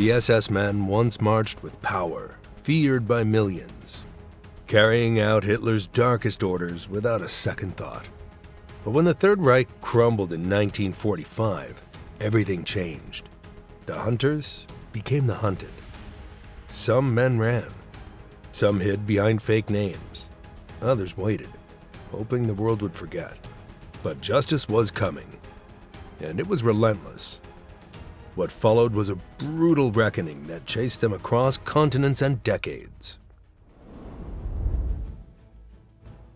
The SS men once marched with power, feared by millions, carrying out Hitler's darkest orders without a second thought. But when the Third Reich crumbled in 1945, everything changed. The hunters became the hunted. Some men ran. Some hid behind fake names. Others waited, hoping the world would forget. But justice was coming, and it was relentless. What followed was a brutal reckoning that chased them across continents and decades.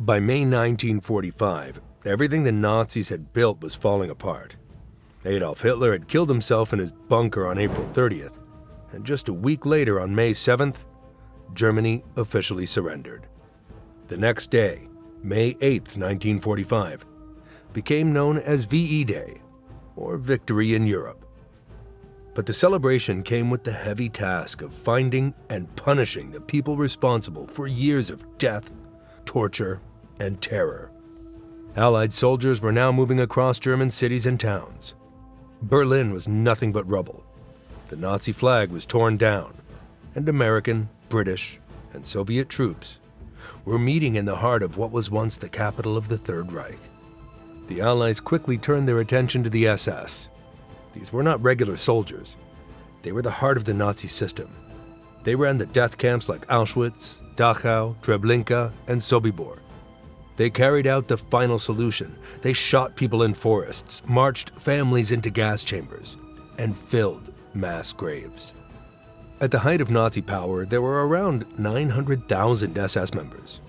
By May 1945, everything the Nazis had built was falling apart. Adolf Hitler had killed himself in his bunker on April 30th, and just a week later, on May 7th, Germany officially surrendered. The next day, May 8th, 1945, became known as VE Day, or Victory in Europe. But the celebration came with the heavy task of finding and punishing the people responsible for years of death, torture, and terror. Allied soldiers were now moving across German cities and towns. Berlin was nothing but rubble. The Nazi flag was torn down, and American, British, and Soviet troops were meeting in the heart of what was once the capital of the Third Reich. The Allies quickly turned their attention to the SS. These were not regular soldiers. They were the heart of the Nazi system. They ran the death camps like Auschwitz, Dachau, Treblinka, and Sobibor. They carried out the final solution. They shot people in forests, marched families into gas chambers, and filled mass graves. At the height of Nazi power, there were around 900,000 SS members.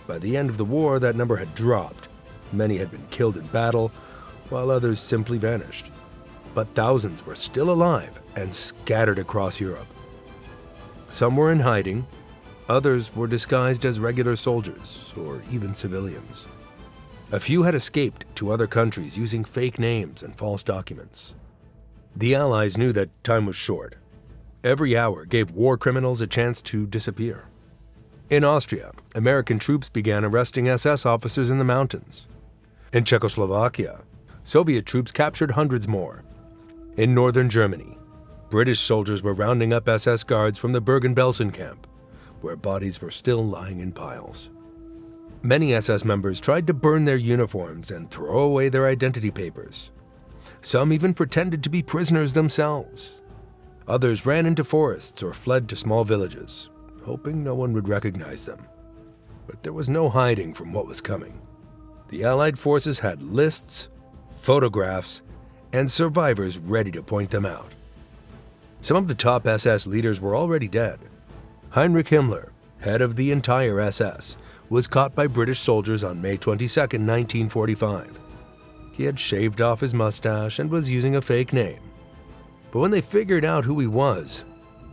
By the end of the war, that number had dropped. Many had been killed in battle, while others simply vanished. But thousands were still alive and scattered across Europe. Some were in hiding, others were disguised as regular soldiers or even civilians. A few had escaped to other countries using fake names and false documents. The Allies knew that time was short. Every hour gave war criminals a chance to disappear. In Austria, American troops began arresting SS officers in the mountains. In Czechoslovakia, Soviet troops captured hundreds more. In northern Germany, British soldiers were rounding up SS guards from the Bergen-Belsen camp, where bodies were still lying in piles. Many SS members tried to burn their uniforms and throw away their identity papers. Some even pretended to be prisoners themselves. Others ran into forests or fled to small villages, hoping no one would recognize them. But there was no hiding from what was coming. The Allied forces had lists, photographs, and survivors ready to point them out. Some of the top SS leaders were already dead. Heinrich Himmler, head of the entire SS, was caught by British soldiers on May 22, 1945. He had shaved off his mustache and was using a fake name. But when they figured out who he was,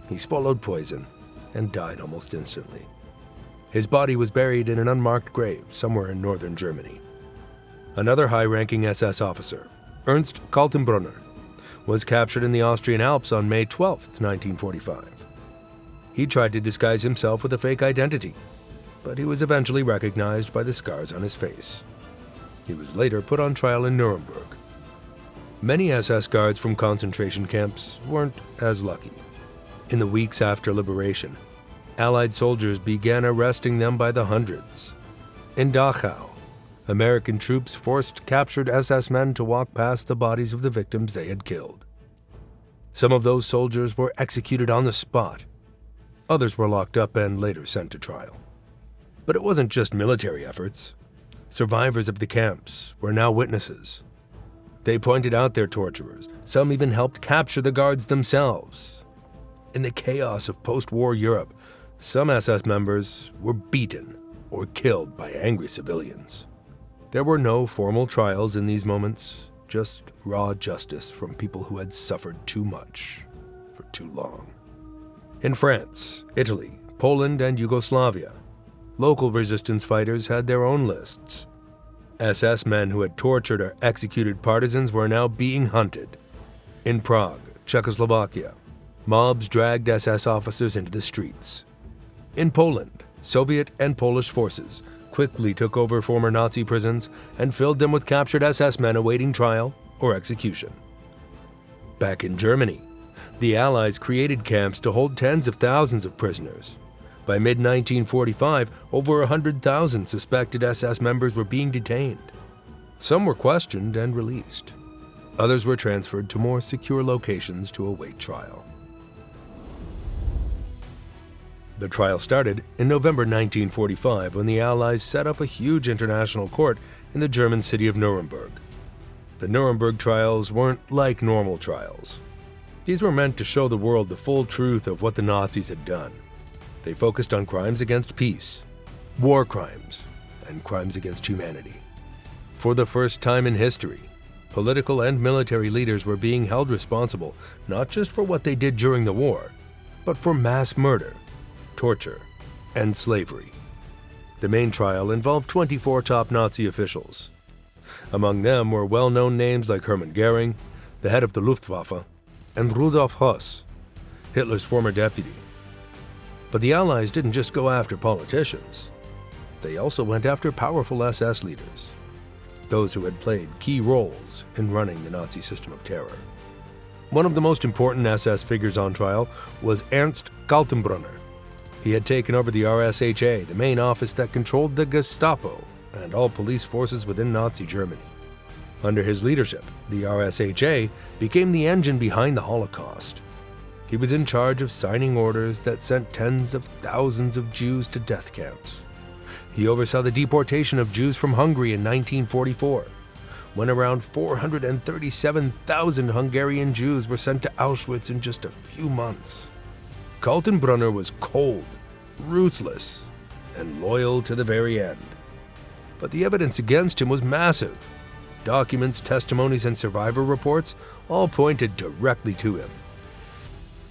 he swallowed poison and died almost instantly. His body was buried in an unmarked grave somewhere in northern Germany. Another high-ranking SS officer, Ernst Kaltenbrunner, was captured in the Austrian Alps on May 12, 1945. He tried to disguise himself with a fake identity, but he was eventually recognized by the scars on his face. He was later put on trial in Nuremberg. Many SS guards from concentration camps weren't as lucky. In the weeks after liberation, Allied soldiers began arresting them by the hundreds. In Dachau, American troops forced captured SS men to walk past the bodies of the victims they had killed. Some of those soldiers were executed on the spot. Others were locked up and later sent to trial. But it wasn't just military efforts. Survivors of the camps were now witnesses. They pointed out their torturers. Some even helped capture the guards themselves. In the chaos of post-war Europe, some SS members were beaten or killed by angry civilians. There were no formal trials in these moments, just raw justice from people who had suffered too much for too long. In France, Italy, Poland, and Yugoslavia, local resistance fighters had their own lists. SS men who had tortured or executed partisans were now being hunted. In Prague, Czechoslovakia, mobs dragged SS officers into the streets. In Poland, Soviet and Polish forces quickly took over former Nazi prisons and filled them with captured SS men awaiting trial or execution. Back in Germany, The Allies created camps to hold tens of thousands of prisoners. By mid-1945, over 100,000 suspected SS members were being detained. Some were questioned and released. Others were transferred to more secure locations to await trial. The trial started in November 1945 when the Allies set up a huge international court in the German city of Nuremberg. The Nuremberg trials weren't like normal trials. These were meant to show the world the full truth of what the Nazis had done. They focused on crimes against peace, war crimes, and crimes against humanity. For the first time in history, political and military leaders were being held responsible not just for what they did during the war, but for mass murder, torture, and slavery. The main trial involved 24 top Nazi officials. Among them were well-known names like Hermann Goering, the head of the Luftwaffe, and Rudolf Höss, Hitler's former deputy. But the Allies didn't just go after politicians. They also went after powerful SS leaders, those who had played key roles in running the Nazi system of terror. One of the most important SS figures on trial was Ernst Kaltenbrunner. He had taken over the RSHA, the main office that controlled the Gestapo and all police forces within Nazi Germany. Under his leadership, the RSHA became the engine behind the Holocaust. He was in charge of signing orders that sent tens of thousands of Jews to death camps. He oversaw the deportation of Jews from Hungary in 1944, when around 437,000 Hungarian Jews were sent to Auschwitz in just a few months. Kaltenbrunner was cold, ruthless, and loyal to the very end. But the evidence against him was massive. Documents, testimonies, and survivor reports all pointed directly to him.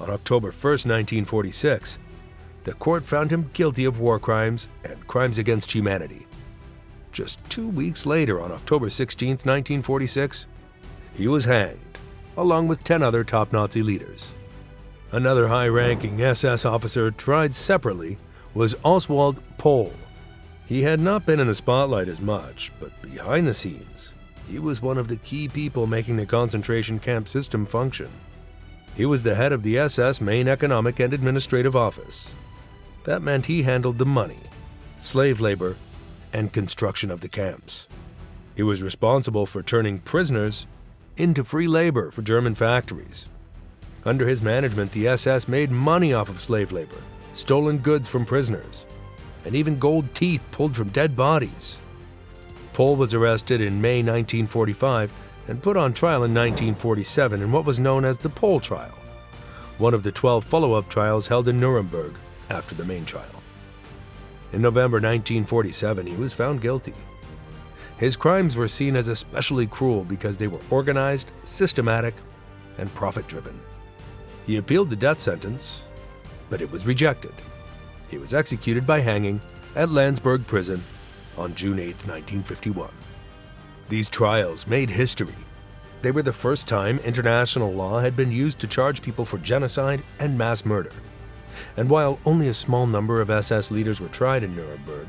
On October 1st, 1946, the court found him guilty of war crimes and crimes against humanity. Just 2 weeks later, on October 16, 1946, he was hanged, along with 10 other top Nazi leaders. Another high-ranking SS officer tried separately was Oswald Pohl. He had not been in the spotlight as much, but behind the scenes, he was one of the key people making the concentration camp system function. He was the head of the SS main economic and administrative office. That meant he handled the money, slave labor, and construction of the camps. He was responsible for turning prisoners into free labor for German factories. Under his management, the SS made money off of slave labor, stolen goods from prisoners, and even gold teeth pulled from dead bodies. Pohl was arrested in May 1945 and put on trial in 1947 in what was known as the Pohl trial, one of the 12 follow-up trials held in Nuremberg after the main trial. In November 1947, he was found guilty. His crimes were seen as especially cruel because they were organized, systematic, and profit-driven. He appealed the death sentence, but it was rejected. He was executed by hanging at Landsberg Prison on June 8, 1951. These trials made history. They were the first time international law had been used to charge people for genocide and mass murder. And while only a small number of SS leaders were tried in Nuremberg,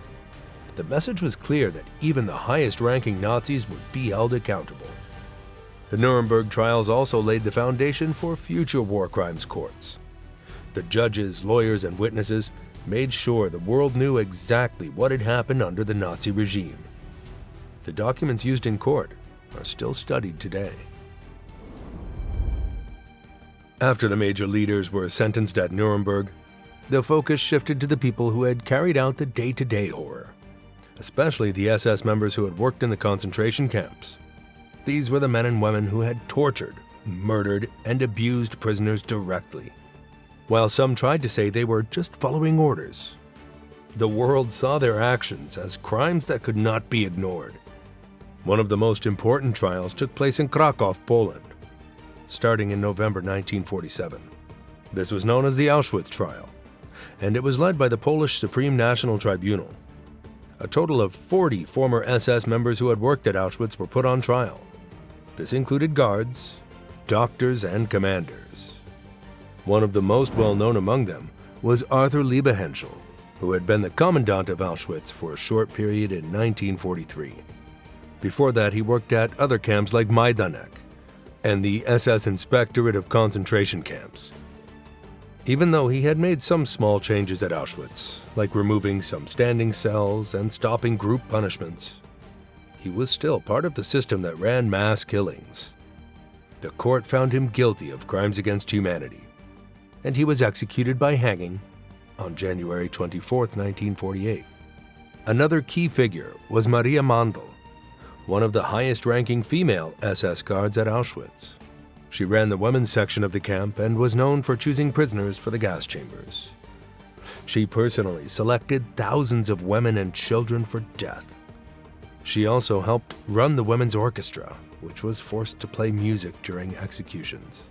the message was clear that even the highest-ranking Nazis would be held accountable. The Nuremberg trials also laid the foundation for future war crimes courts. The judges, lawyers, and witnesses made sure the world knew exactly what had happened under the Nazi regime. The documents used in court are still studied today. After the major leaders were sentenced at Nuremberg, the focus shifted to the people who had carried out the day-to-day horror, especially the SS members who had worked in the concentration camps. These were the men and women who had tortured, murdered, and abused prisoners directly. While some tried to say they were just following orders, the world saw their actions as crimes that could not be ignored. One of the most important trials took place in Krakow, Poland, starting in November 1947. This was known as the Auschwitz trial, and it was led by the Polish Supreme National Tribunal. A total of 40 former SS members who had worked at Auschwitz were put on trial. This included guards, doctors, and commanders. One of the most well-known among them was Arthur Liebehenschel, who had been the commandant of Auschwitz for a short period in 1943. Before that, he worked at other camps like Majdanek, and the SS Inspectorate of concentration camps. Even though he had made some small changes at Auschwitz, like removing some standing cells and stopping group punishments, he was still part of the system that ran mass killings. The court found him guilty of crimes against humanity, and he was executed by hanging on January 24, 1948. Another key figure was Maria Mandl, one of the highest-ranking female SS guards at Auschwitz. She ran the women's section of the camp and was known for choosing prisoners for the gas chambers. She personally selected thousands of women and children for death. She also helped run the women's orchestra, which was forced to play music during executions.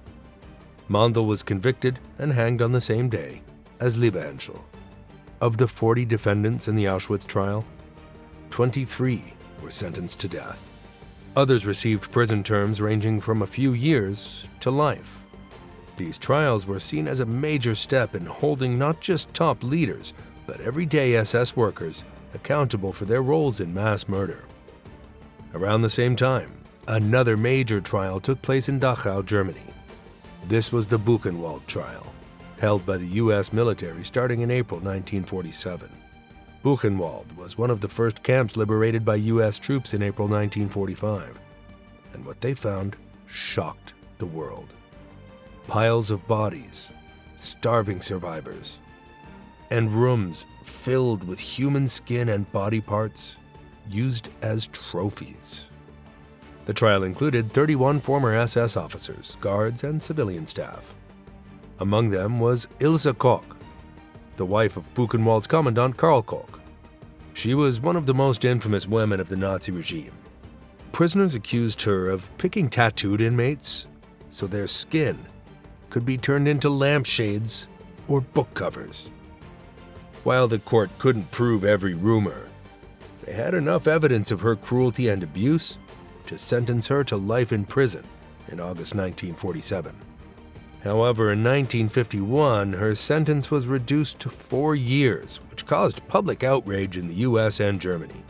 Mandl was convicted and hanged on the same day as Liebe Henschel. Of the 40 defendants in the Auschwitz trial, 23 were sentenced to death. Others received prison terms ranging from a few years to life. These trials were seen as a major step in holding not just top leaders, but everyday SS workers accountable for their roles in mass murder. Around the same time, another major trial took place in Dachau, Germany. This was the Buchenwald trial, held by the U.S. military starting in April 1947. Buchenwald was one of the first camps liberated by U.S. troops in April 1945, and what they found shocked the world. Piles of bodies, starving survivors, and rooms filled with human skin and body parts used as trophies. The trial included 31 former SS officers, guards, and civilian staff. Among them was Ilse Koch, the wife of Buchenwald's commandant Karl Koch. She was one of the most infamous women of the Nazi regime. Prisoners accused her of picking tattooed inmates so their skin could be turned into lampshades or book covers. While the court couldn't prove every rumor, they had enough evidence of her cruelty and abuse to sentence her to life in prison in August 1947. However, in 1951, her sentence was reduced to 4 years, which caused public outrage in the US and Germany.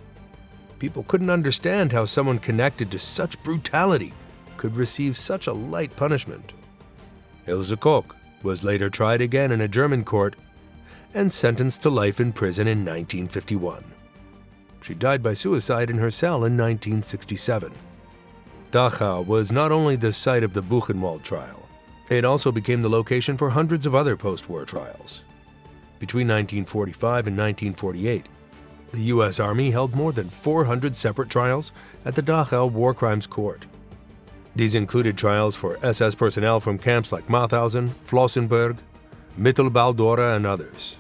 People couldn't understand how someone connected to such brutality could receive such a light punishment. Ilse Koch was later tried again in a German court and sentenced to life in prison in 1951. She died by suicide in her cell in 1967. Dachau was not only the site of the Buchenwald trial, it also became the location for hundreds of other post-war trials. Between 1945 and 1948, the U.S. Army held more than 400 separate trials at the Dachau War Crimes Court. These included trials for SS personnel from camps like Mauthausen, Flossenburg, Mittelbau-Dora, and others.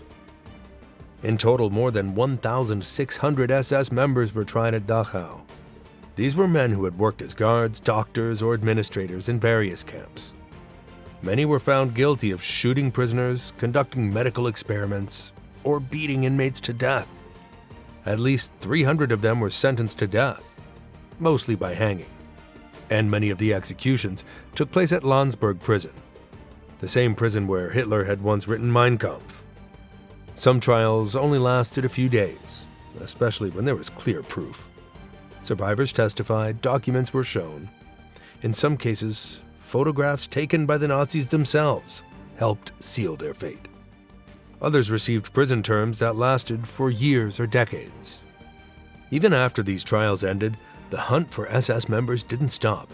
In total, more than 1,600 SS members were tried at Dachau. These were men who had worked as guards, doctors, or administrators in various camps. Many were found guilty of shooting prisoners, conducting medical experiments, or beating inmates to death. At least 300 of them were sentenced to death, mostly by hanging. And many of the executions took place at Landsberg prison, the same prison where Hitler had once written Mein Kampf. Some trials only lasted a few days, especially when there was clear proof. Survivors testified, documents were shown. In some cases, photographs taken by the Nazis themselves helped seal their fate. Others received prison terms that lasted for years or decades. Even after these trials ended, the hunt for SS members didn't stop.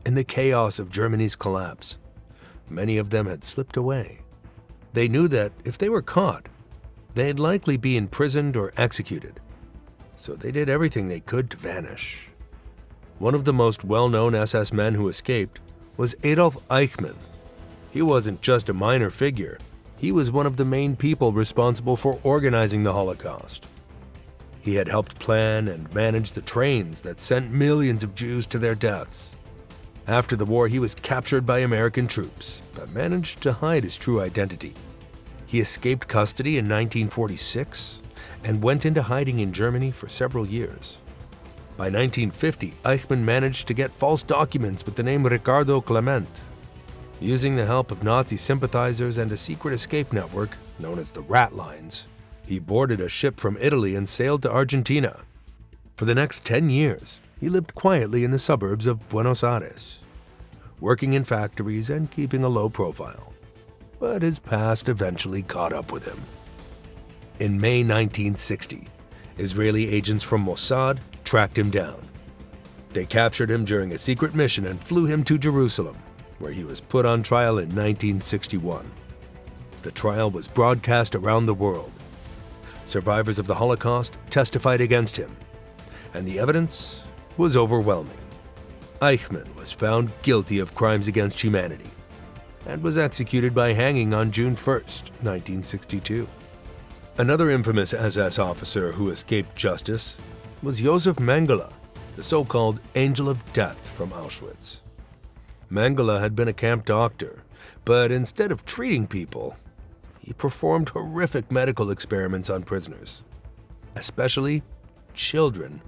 In the chaos of Germany's collapse, many of them had slipped away. They knew that if they were caught, they'd likely be imprisoned or executed, so they did everything they could to vanish. One of the most well-known SS men who escaped was Adolf Eichmann. He wasn't just a minor figure, he was one of the main people responsible for organizing the Holocaust. He had helped plan and manage the trains that sent millions of Jews to their deaths. After the war, he was captured by American troops, but managed to hide his true identity. He escaped custody in 1946 and went into hiding in Germany for several years. By 1950, Eichmann managed to get false documents with the name Ricardo Clement. Using the help of Nazi sympathizers and a secret escape network known as the Rat Lines, he boarded a ship from Italy and sailed to Argentina. For the next 10 years, He lived quietly in the suburbs of Buenos Aires, working in factories and keeping a low profile. But his past eventually caught up with him. In May 1960, Israeli agents from Mossad tracked him down. They captured him during a secret mission and flew him to Jerusalem, where he was put on trial in 1961. The trial was broadcast around the world. Survivors of the Holocaust testified against him, and the evidence was overwhelming. Eichmann was found guilty of crimes against humanity and was executed by hanging on June 1, 1962. Another infamous SS officer who escaped justice was Josef Mengele, the so-called Angel of Death from Auschwitz. Mengele had been a camp doctor, but instead of treating people, he performed horrific medical experiments on prisoners, especially children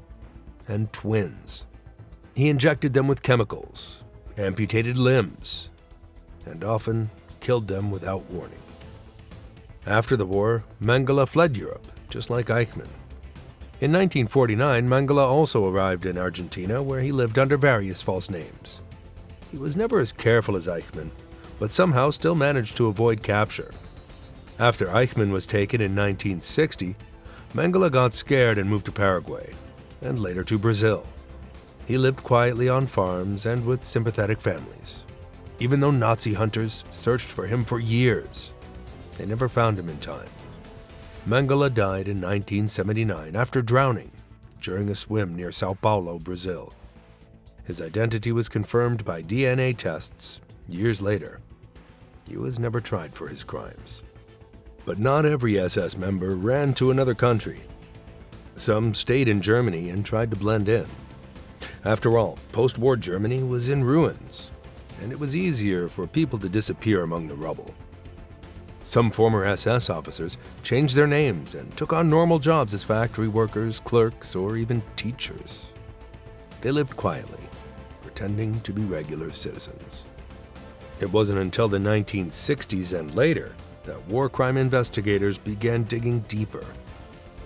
and twins. He injected them with chemicals, amputated limbs, and often killed them without warning. After the war, Mengele fled Europe, just like Eichmann. In 1949, Mengele also arrived in Argentina, where he lived under various false names. He was never as careful as Eichmann, but somehow still managed to avoid capture. After Eichmann was taken in 1960, Mengele got scared and moved to Paraguay, and later to Brazil. He lived quietly on farms and with sympathetic families. Even though Nazi hunters searched for him for years, they never found him in time. Mengele died in 1979 after drowning during a swim near Sao Paulo, Brazil. His identity was confirmed by DNA tests years later. He was never tried for his crimes. But not every SS member ran to another country. Some stayed in Germany and tried to blend in. After all, post-war Germany was in ruins, and it was easier for people to disappear among the rubble. Some former SS officers changed their names and took on normal jobs as factory workers, clerks, or even teachers. They lived quietly, pretending to be regular citizens. It wasn't until the 1960s and later that war crime investigators began digging deeper.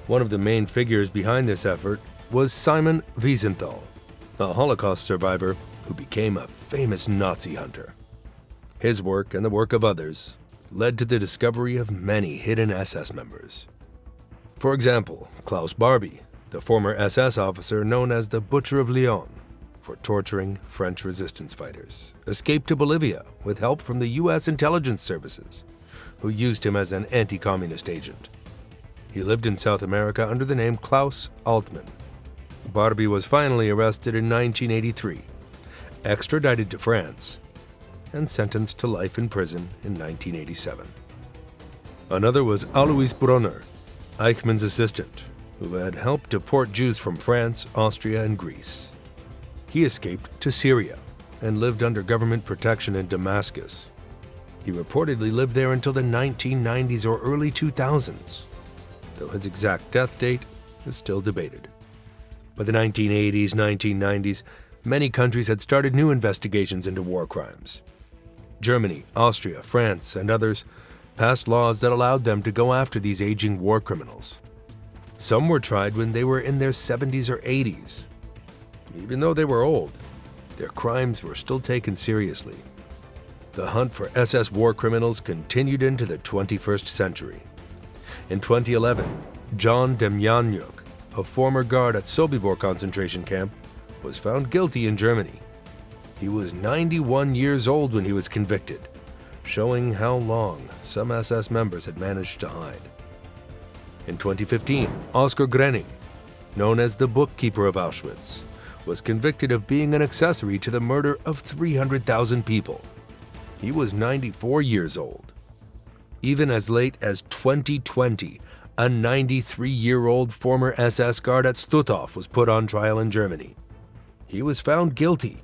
One of the main figures behind this effort was Simon Wiesenthal, a Holocaust survivor who became a famous Nazi hunter. His work and the work of others led to the discovery of many hidden SS members. For example, Klaus Barbie, the former SS officer known as the Butcher of Lyon for torturing French resistance fighters, escaped to Bolivia with help from the US intelligence services, who used him as an anti-communist agent. He lived in South America under the name Klaus Altmann. Barbie was finally arrested in 1983, extradited to France, and sentenced to life in prison in 1987. Another was Alois Brunner, Eichmann's assistant, who had helped deport Jews from France, Austria, and Greece. He escaped to Syria and lived under government protection in Damascus. He reportedly lived there until the 1990s or early 2000s, though his exact death date is still debated. By the 1980s, 1990s, many countries had started new investigations into war crimes. Germany, Austria, France, and others passed laws that allowed them to go after these aging war criminals. Some were tried when they were in their 70s or 80s. Even though they were old, their crimes were still taken seriously. The hunt for SS war criminals continued into the 21st century. In 2011, John Demjanjuk, a former guard at Sobibor concentration camp, was found guilty in Germany. He was 91 years old when he was convicted, showing how long some SS members had managed to hide. In 2015, Oskar Grenning, known as the bookkeeper of Auschwitz, was convicted of being an accessory to the murder of 300,000 people. He was 94 years old. Even as late as 2020, a 93-year-old former SS guard at Stutthof was put on trial in Germany. He was found guilty,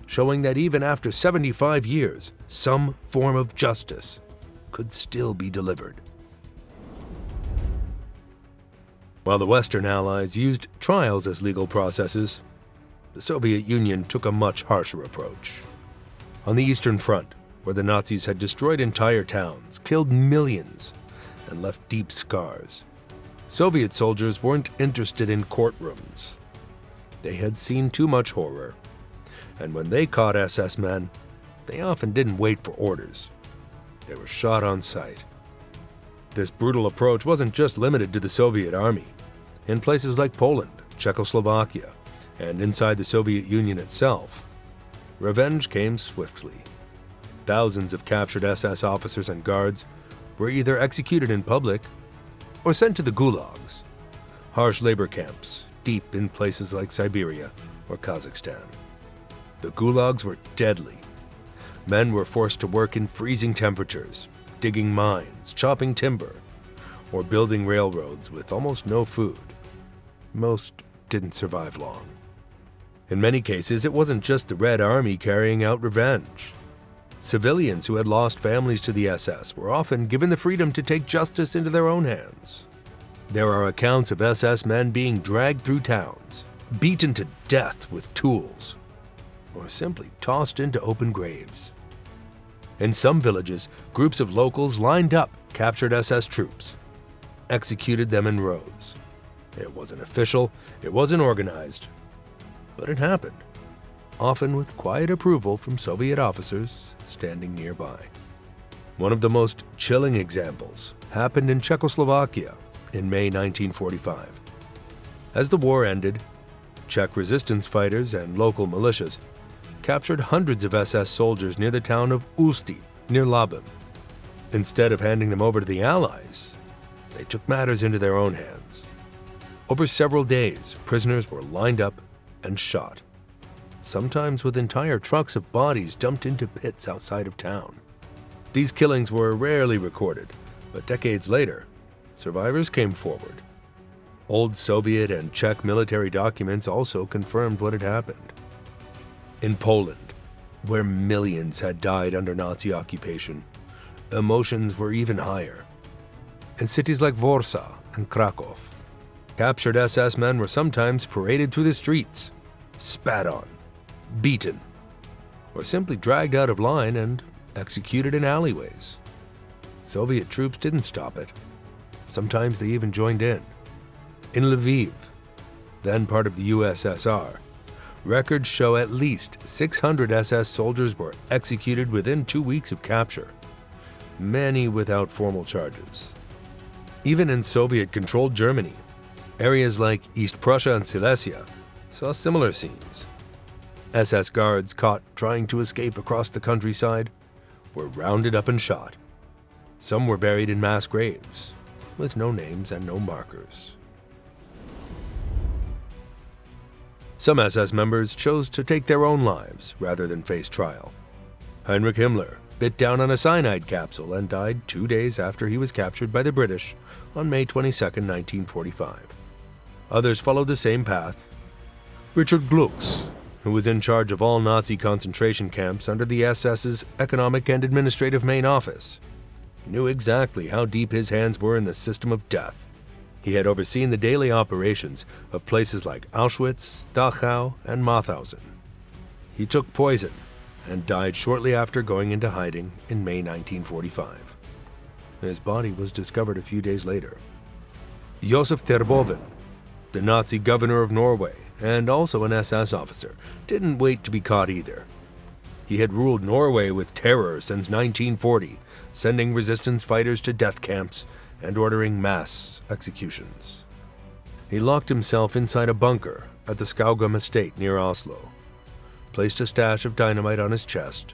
showing that even after 75 years, some form of justice could still be delivered. While the Western Allies used trials as legal processes, the Soviet Union took a much harsher approach. On the Eastern Front, where the Nazis had destroyed entire towns, killed millions, and left deep scars, Soviet soldiers weren't interested in courtrooms. They had seen too much horror. And when they caught SS men, they often didn't wait for orders. They were shot on sight. This brutal approach wasn't just limited to the Soviet army. In places like Poland, Czechoslovakia, and inside the Soviet Union itself, revenge came swiftly. Thousands of captured SS officers and guards were either executed in public or sent to the gulags, harsh labor camps deep in places like Siberia or Kazakhstan. The gulags were deadly. Men were forced to work in freezing temperatures, digging mines, chopping timber, or building railroads with almost no food. Most didn't survive long. In many cases, it wasn't just the Red Army carrying out revenge. Civilians who had lost families to the SS were often given the freedom to take justice into their own hands. There are accounts of SS men being dragged through towns, beaten to death with tools, or simply tossed into open graves. In some villages, groups of locals lined up captured SS troops, executed them in rows. It wasn't official, it wasn't organized, but it happened, often with quiet approval from Soviet officers standing nearby. One of the most chilling examples happened in Czechoslovakia in May 1945. As the war ended, Czech resistance fighters and local militias captured hundreds of SS soldiers near the town of Ústí, near Labem. Instead of handing them over to the Allies, they took matters into their own hands. Over several days, prisoners were lined up and shot, sometimes with entire trucks of bodies dumped into pits outside of town. These killings were rarely recorded, but decades later, survivors came forward. Old Soviet and Czech military documents also confirmed what had happened. In Poland, where millions had died under Nazi occupation, emotions were even higher. In cities like Warsaw and Krakow, captured SS men were sometimes paraded through the streets, spat on, beaten, or simply dragged out of line and executed in alleyways. Soviet troops didn't stop it. Sometimes they even joined in. In Lviv, then part of the USSR, records show at least 600 SS soldiers were executed within 2 weeks of capture, many without formal charges. Even in Soviet-controlled Germany, areas like East Prussia and Silesia saw similar scenes. SS guards caught trying to escape across the countryside were rounded up and shot. Some were buried in mass graves, with no names and no markers. Some SS members chose to take their own lives rather than face trial. Heinrich Himmler bit down on a cyanide capsule and died 2 days after he was captured by the British on May 22, 1945. Others followed the same path. Richard Glucks, who was in charge of all Nazi concentration camps under the SS's Economic and Administrative Main Office, knew exactly how deep his hands were in the system of death. He had overseen the daily operations of places like Auschwitz, Dachau, and Mauthausen. He took poison and died shortly after going into hiding in May 1945. His body was discovered a few days later. Josef Terboven, the Nazi governor of Norway and also an SS officer, didn't wait to be caught either. He had ruled Norway with terror since 1940, sending resistance fighters to death camps and ordering mass executions. He locked himself inside a bunker at the Skaugum estate near Oslo, placed a stash of dynamite on his chest,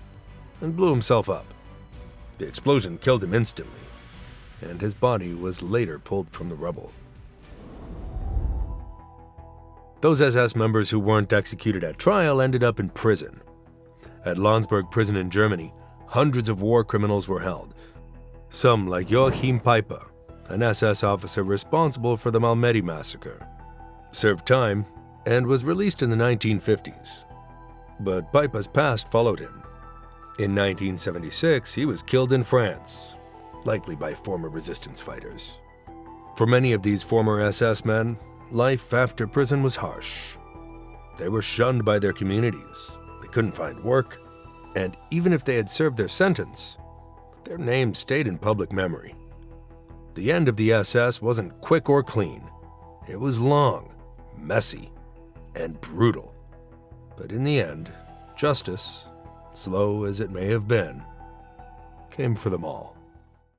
and blew himself up. The explosion killed him instantly, and his body was later pulled from the rubble. Those SS members who weren't executed at trial ended up in prison. At Landsberg prison in Germany, hundreds of war criminals were held. Some, like Joachim Peiper, an SS officer responsible for the Malmedy massacre, served time and was released in the 1950s. But Peiper's past followed him. In 1976, he was killed in France, likely by former resistance fighters. For many of these former SS men, life after prison was harsh. They were shunned by their communities, they couldn't find work, and even if they had served their sentence, their names stayed in public memory. The end of the SS wasn't quick or clean. It was long, messy, and brutal. But in the end, justice, slow as it may have been, came for them all.